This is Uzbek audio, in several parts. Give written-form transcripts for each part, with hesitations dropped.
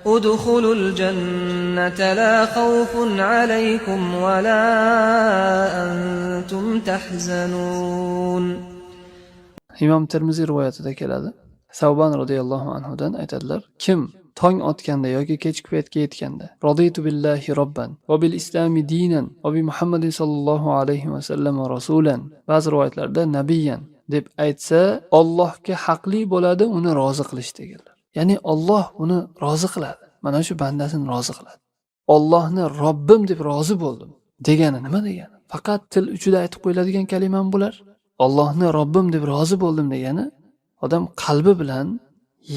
ادخلوا الجنة لا خوف عليكم ولا أنتم تحزنون. Imom Termiziy rivoyatida keladi. Savban radhiyallohu anhudan aytadilar: Kim tong otganda yoki kechki paytga yetganda raditu billahi robban va bil islami dinan va bi Muhammadin sallallohu alayhi va sallam rasulan, ba'zi rivoyatlarda nabiyyan deb aytsa, Allohga haqli bo'ladi uni rozi qilish deganlar. Ya'ni Alloh uni rozi qiladi. Mana shu bandasini rozi qiladi. Allohni Robbim deb rozi bo'ldim degani nima degani? Faqat til uchida aytib qo'yiladigan kalima bular. Allohni Robbim deb rozi bo'ldim degani odam qalbi bilan,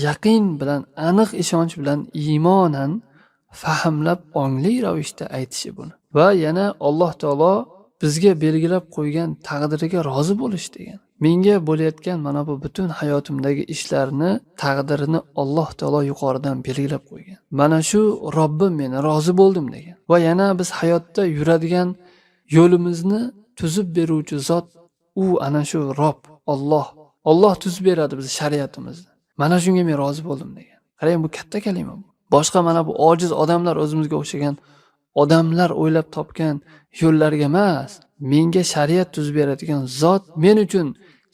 yaqin bilan, aniq ishonch bilan, iymonan fahmlab, ongli ravishda aytishi buni. Va yana Alloh taolo bizga belgilab qo'ygan taqdiriga rozi bo'lish degan. Menga bo'layotgan mana bu butun hayotimdagi ishlarni taqdirini Alloh taolo yuqoridan belgilab qo'ygan. Mana shu Robbim meni rozi bo'ldim degan. Va yana biz hayotda yuradigan yo'limizni tuzib beruvchi zot u ana shu Robb, Alloh. Alloh tuzib beradi biz shariatimizni. Mana shunga men rozi bo'ldim degan. Qarang, bu katta kalima bu. Boshqa mana bu ojiz odamlar, o'zimizga o'xshagan odamlar o'ylab topgan yo'llarga emas, menga shariat tuzib beradigan zot men uchun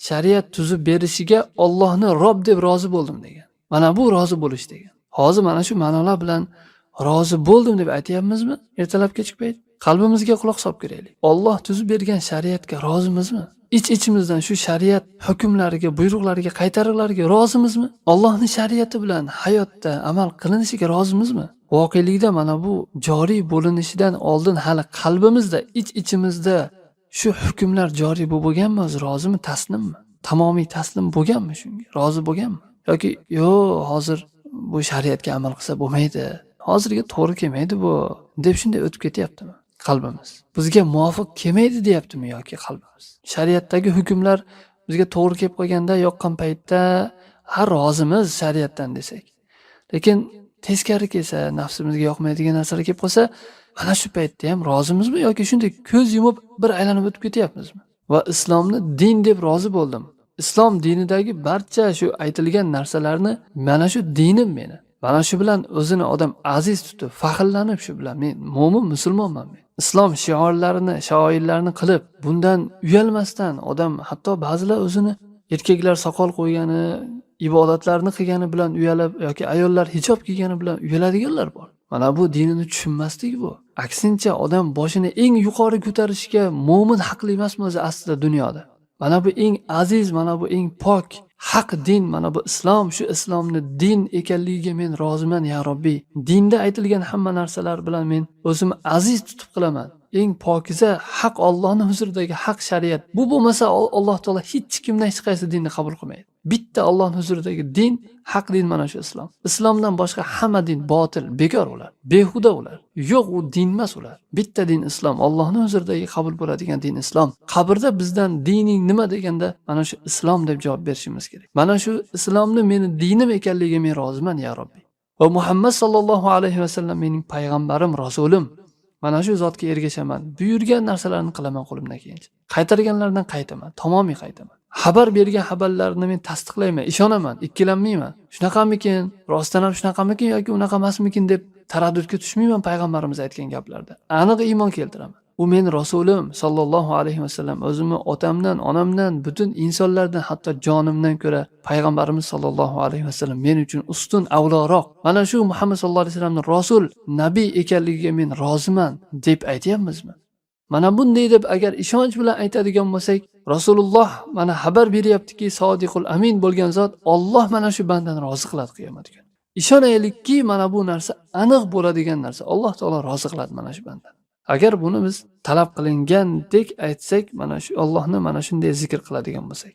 shariat tuzib berishiga Allohni Robb deb rozi bo'ldim degan. Mana bu rozi bo'lish degan. Hozir mana shu ma'nolar bilan rozi bo'ldim deb aytayapmizmi? Ertalab kechki payt qalbimizga quloq solib ko'raylik. Alloh tuzib bergan shariatga rozimizmi? İç-içimizdan shu shariat hukmlariga, buyruqlariga, qaytariqlariga rozimizmi? Allohning shariati bilan hayotda amal qilinishiga rozimizmi? Voqelikda mana bu joriy bo'linishidan oldin hali qalbimizda, ich-ichimizda shu hukmlar joriy bo'lganmi, o'zi rozimi, taslimmi? Tamomiy taslim bo'lganmi shunga? Rozi bo'lganmi? Yoki yo'q, hozir bu shariatga amal qilsa bo'lmaydi. Hozirga to'g'ri kelmaydi bu deb shunday o'tib ketyaptimi? Qalbimiz bizga muvofiq kelmaydi deyaptimi yoki qalbimiz? Shariatdagi hukmlar bizga to'g'ri kelib qolganda, yoqqan paytda har rozimiz shariatdan desak. Lekin teskari kelsa, nafsimizga yoqmaydigan narsalar kelib qolsa, mana shu paytda ham rozimizmi yoki shunday ko'z yumib bir aylanib o'tib ketyapmizmi? Va islomni din deb rozi bo'ldim. Islom dinidagi barcha shu aytilgan narsalarni mana shu dinim meni. Mana shu bilan o'zini odam aziz tutib, faxrlanib shu bilan men mo'min musulmonman men. Islom shoirlarini qilib, bundan uyalmasdan odam, hatto ba'zilar o'zini erkaklar soqol qo'ygani, ibodatlarni qilgani bilan uyalib yoki ayollar hijob kiygani bilan uyaladiganlar bor. Mana bu dinini tushunmaslik bu. Aksincha odam boshini eng yuqori ko'tarishga mo'min haqli emasmi o'zi aslida dunyoda? Mana bu eng aziz, mana bu eng pok haq din, mana bu islom, shu islomni din ekanligiga men roziman ya Robbiy. Dinda aytilgan hamma narsalar bilan men o'zimni aziz tutib qilaman. Eng pokiza haq Allohning huzuridagi haq shariat. Bu bo'lmasa Alloh taolo hech kimdan hech qaysi dinni qabul qilmaydi. Bitta Allohning huzuridagi din, haq din mana shu islom. Islomdan boshqa hamma din botil, bekor ular, behuda ular. Yo'q, u din emas ular. Bitta din islom, Allohning huzuridagi qabul bo'ladigan din islom. Qabrda bizdan dining nima deganda mana shu islom deb javob berishimiz kerak. Mana shu islomni meni dinim ekanligiga men roziman ya Robbiy. Va Muhammad sallallohu alayhi va sallam mening payg'ambarim, rasulim. Mana shu zotga ergashaman. Buyurgan narsalarni qilaman qo'limdan kelgancha. Qaytarganlardan qaytaman, tamomiy qaytaman. Xabar bergan xabarlarni men tasdiqlayman, ishonaman, ikkilanmayman. Shunaqamikin, rostdan ham shunaqamikin yoki unaqa emasmikin deb taraddudga tushmayman payg'ambarimiz aytgan gaplarda. Aniq iymon keltiraman. U men rasulim sallallohu alayhi va sallam, o'zimni otamdan, onamdan, butun insonlardan, hatto jonimdan ko'ra payg'ambarimiz sallallohu alayhi va sallam men uchun ustun, avloroq. Mana shu Muhammad sallallohu alayhi va sallamning rasul, nabiy ekanligiga men roziman deb aytayapmizmi? Mana bunday deb agar ishonch bilan aytadigan bo'lsak, Rasululloh mana xabar beryaptiki, sodiqul amin bo'lgan zot Alloh mana shu bandani rozi qiladi qiyomat kuni. Ishonaylikki, mana bu narsa aniq bo'ladigan narsa. Alloh taolo rozi qiladi mana shu bandani. Agar buni biz talab qilingandek aytsak, mana shu Allohni mana shunday zikr qiladigan bo'lsak,